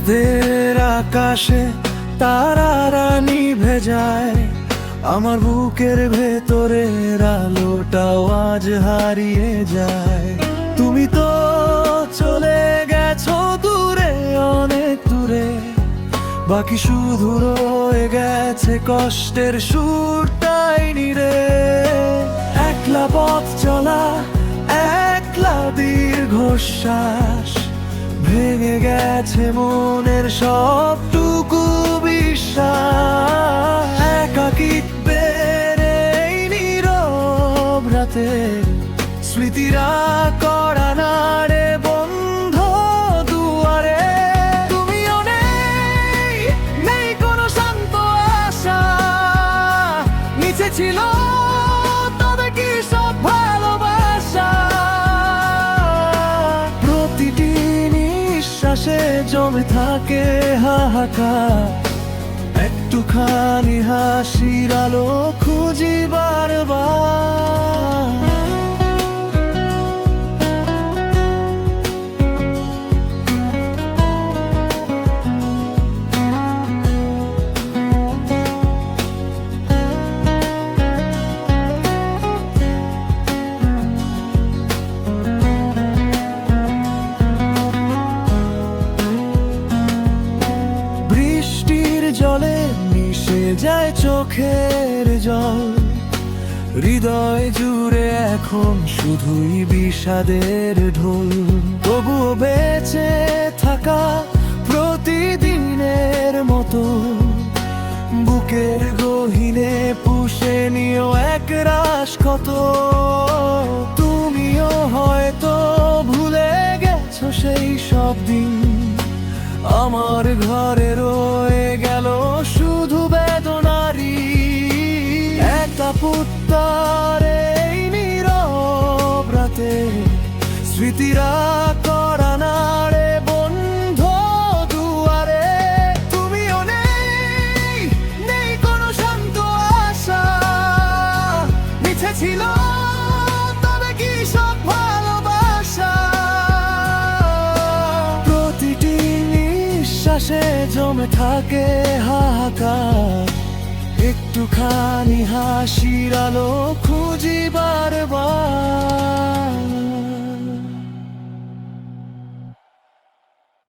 রাতের আকাশে তারারা নিভে যায়, আমার বুকের ভেতরের আলোটাও আজ হারিয়ে যায়। তুমি তো চলে গেছো দূরে, অনেক দূরে, বাকি শুধু রয়ে গেছে কষ্টের সুরটাই নীরে। একলা পথ চলা, একলা দীর্ঘশ্বাস, ভেঙে গেছে মনের সবটুকু বিশ্বাস। একাকিত্বের এই নীরব রাতে স্মৃতিরা করা নাড়ে বন্ধ দুয়ারে। তুমিও নেই, নেই কোনো শান্ত আশা, নিচে ছিল তবে কি সব ভালোবাসা। প্রতিটি নিঃশ্বাসে জমে থাকে হাহাকার, একটুখানি হাসির আলো খুঁজি বারবার। জলে মিশে যায় চোখের জল, হৃদয় জুড়ে এখন শুধুই বিষাদের ঢোল। তবুও বেঁচে থাকা প্রতিদিনের মতো বুকের গহীনে পুষে নিও এক রাশ ক্ষত। তুমিও হয়তো ভুলে গেছো সেই সব দিন, আমার ঘরে রয়ে গেল শুধু বেদনারি। একটা পুত্তার এই নীরব রাতে স্মৃতিরা করা নাড়ে বন্ধ দুয়ারে। তুমিও নেই, নেই কোনো শান্ত আশা, মিছে ছিল তবে কি সব ভালোবাসা। প্রতিটি নিঃশ্বাসে জমে থাকে হাহাকার, একটুখানি হাসির আলো